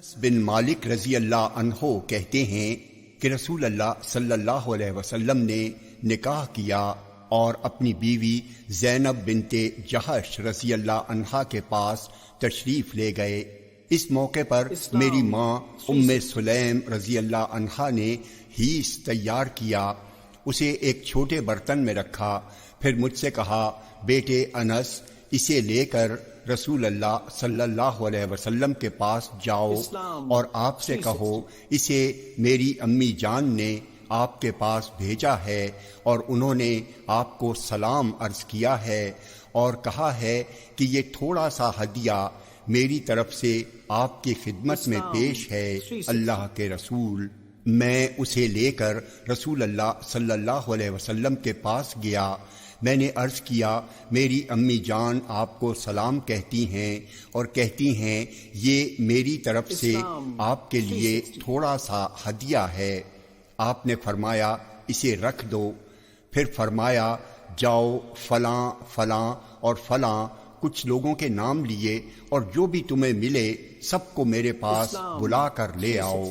بن مالک رضی اللہ عنہ کہتے ہیں کہ رسول اللہ صلی اللہ علیہ وسلم نے نکاح کیا اور اپنی بیوی زینب بنت جحش رضی اللہ عنہا کے پاس تشریف لے گئے۔ اس موقع پر میری ماں ام سلیم رضی اللہ عنہا نے ہیس تیار کیا، اسے ایک چھوٹے برتن میں رکھا، پھر مجھ سے کہا، بیٹے انس، اسے لے کر رسول اللہ صلی اللہ علیہ وسلم کے پاس جاؤ اور آپ سے کہو اسے میری امی جان نے آپ کے پاس بھیجا ہے اور انہوں نے آپ کو سلام عرض کیا ہے اور کہا ہے کہ یہ تھوڑا سا ہدیہ میری طرف سے آپ کی خدمت میں پیش ہے اللہ کے رسول۔ میں اسے لے کر رسول اللہ صلی اللہ علیہ وسلم کے پاس گیا۔ میں نے عرض کیا، میری امی جان آپ کو سلام کہتی ہیں اور کہتی ہیں یہ میری طرف سے آپ کے لیے تھوڑا سا ہدیہ ہے۔ آپ نے فرمایا اسے رکھ دو، پھر فرمایا جاؤ فلاں فلاں اور فلاں کچھ لوگوں کے نام لیے اور جو بھی تمہیں ملے سب کو میرے پاس بلا کر لے آؤ۔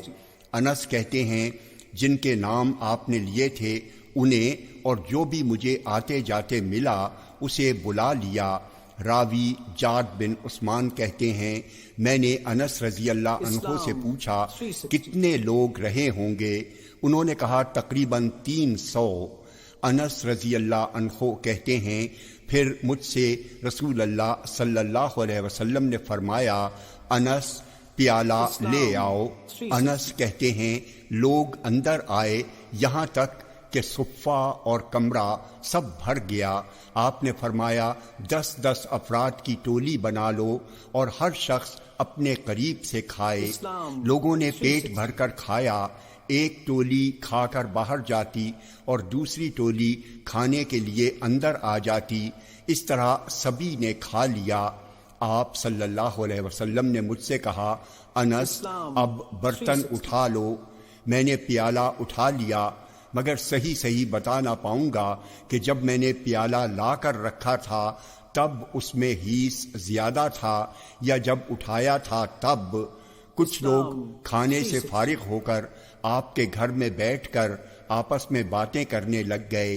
انس کہتے ہیں جن کے نام آپ نے لیے تھے انہیں اور جو بھی مجھے آتے جاتے ملا اسے بلا لیا۔ راوی جاد بن عثمان کہتے ہیں میں نے انس رضی اللہ عنہ سے پوچھا کتنے لوگ رہے ہوں گے؟ انہوں نے کہا تقریباً 300۔ انس رضی اللہ عنہ کہتے ہیں پھر مجھ سے رسول اللہ صلی اللہ علیہ وسلم نے فرمایا انس پیالہ لے آؤ۔ انس کہتے ہیں لوگ اندر آئے یہاں تک کہ صفہ اور کمرہ سب بھر گیا۔ آپ نے فرمایا 10 افراد کی ٹولی بنا لو اور ہر شخص اپنے قریب سے کھائے۔ لوگوں نے پیٹ بھر کر کھایا، ایک ٹولی کھا کر باہر جاتی اور دوسری ٹولی کھانے کے لیے اندر آ جاتی، اس طرح سبھی نے کھا لیا۔ آپ صلی اللہ علیہ وسلم نے مجھ سے کہا انس اب برتن اٹھا لو۔ میں نے پیالہ اٹھا لیا، مگر صحیح بتا نہ پاؤں گا کہ جب میں نے پیالہ لا کر رکھا تھا تب اس میں ہیس زیادہ تھا یا جب اٹھایا تھا تب۔ کچھ لوگ کھانے سے فارغ ہو کر آپ کے گھر میں بیٹھ کر آپس میں باتیں کرنے لگ گئے۔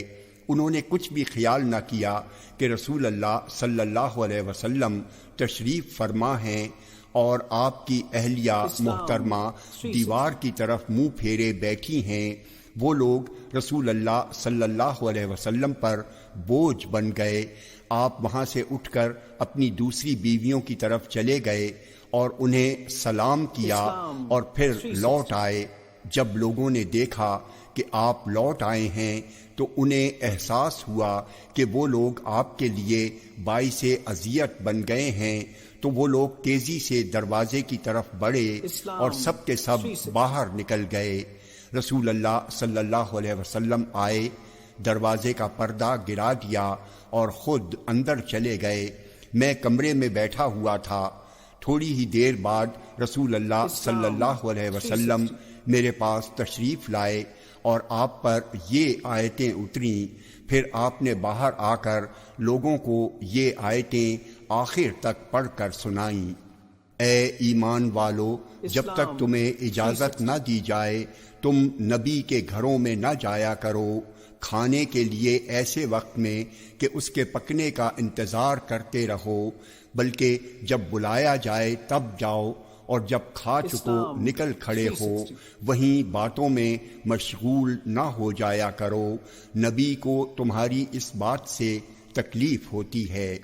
انہوں نے کچھ بھی خیال نہ کیا کہ رسول اللہ صلی اللہ علیہ وسلم تشریف فرما ہیں اور آپ کی اہلیہ محترمہ دیوار کی طرف منہ پھیرے بیٹھی ہیں۔ وہ لوگ رسول اللہ صلی اللہ علیہ وسلم پر بوجھ بن گئے۔ آپ وہاں سے اٹھ کر اپنی دوسری بیویوں کی طرف چلے گئے اور انہیں سلام کیا اور پھر لوٹ آئے۔ جب لوگوں نے دیکھا کہ آپ لوٹ آئے ہیں تو انہیں احساس ہوا کہ وہ لوگ آپ کے لیے باعث اذیت بن گئے ہیں، تو وہ لوگ تیزی سے دروازے کی طرف بڑھے اور سب کے سب باہر نکل گئے۔ رسول اللہ صلی اللہ علیہ وسلم آئے، دروازے کا پردہ گرا دیا اور خود اندر چلے گئے۔ میں کمرے میں بیٹھا ہوا تھا۔ تھوڑی ہی دیر بعد رسول اللہ صلی اللہ علیہ وسلم میرے پاس تشریف لائے اور آپ پر یہ آیتیں اتریں۔ پھر آپ نے باہر آ کر لوگوں کو یہ آیتیں آخر تک پڑھ کر سنائیں۔ اے ایمان والو، جب تک تمہیں اجازت نہ دی جائے تم نبی کے گھروں میں نہ جایا کرو کھانے کے لیے ایسے وقت میں کہ اس کے پکنے کا انتظار کرتے رہو، بلکہ جب بلایا جائے تب جاؤ اور جب کھا چکو نکل کھڑے ہو، وہیں باتوں میں مشغول نہ ہو جایا کرو، نبی کو تمہاری اس بات سے تکلیف ہوتی ہے۔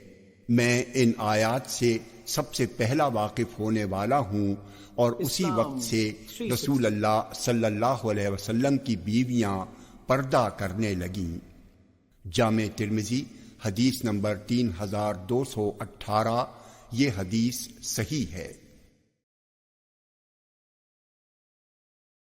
میں ان آیات سے سب سے پہلا واقف ہونے والا ہوں اور اسی وقت سے رسول اللہ صلی اللہ علیہ وسلم کی بیویاں پردہ کرنے لگیں۔ جامع ترمذی حدیث نمبر 3218، یہ حدیث صحیح ہے۔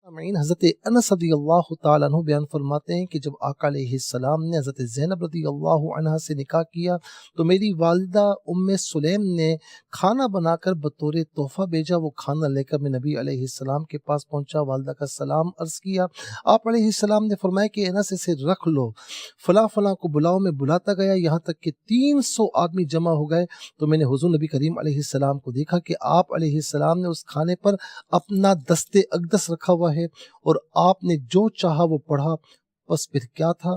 حضرت انس رضی اللہ تعالیٰ عنہ بیان فرماتے ہیں کہ جب آقا علیہ السلام نے حضرت زینب رضی اللہ عنہا سے نکاح کیا تو میری والدہ ام سلیم نے کھانا بنا کر بطور تحفہ بھیجا. وہ کھانا لے کر میں نبی علیہ السلام کے پاس پہنچا, والدہ کا سلام عرض کیا. آپ علیہ السلام نے فرمایا کہ انس اسے رکھ لو, فلاں فلاں کو بلاؤ. میں بلاتا گیا یہاں تک کہ 300 آدمی جمع ہو گئے. تو میں نے حضور نبی کریم علیہ السلام کو دیکھا کہ آپ علیہ السلام نے اس کھانے پر اپنا دست اقدس رکھا ہوا ہے اور آپ نے جو چاہا وہ پڑھا. بس پھر کیا تھا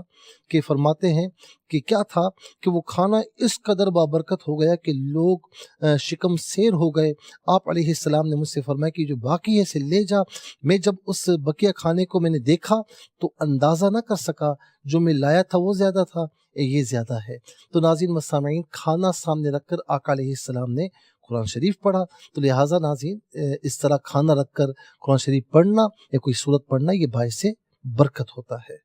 کہ فرماتے ہیں کہ کیا تھا کہ وہ کھانا اس قدر بابرکت ہو گیا کہ لوگ شکم سیر ہو گئے. آپ علیہ السلام نے مجھ سے فرمایا کہ جو باقی ہے اسے لے جا. میں جب اس بقیہ کھانے کو میں نے دیکھا تو اندازہ نہ کر سکا, جو میں لایا تھا وہ زیادہ تھا, یہ زیادہ ہے. تو ناظرین و سامعین, کھانا سامنے رکھ کر آقا علیہ السلام نے قرآن شریف پڑھا. تو لہٰذا ناظرین, اس طرح کھانا رکھ کر قرآن شریف پڑھنا یا کوئی سورت پڑھنا یہ باعث برکت ہوتا ہے.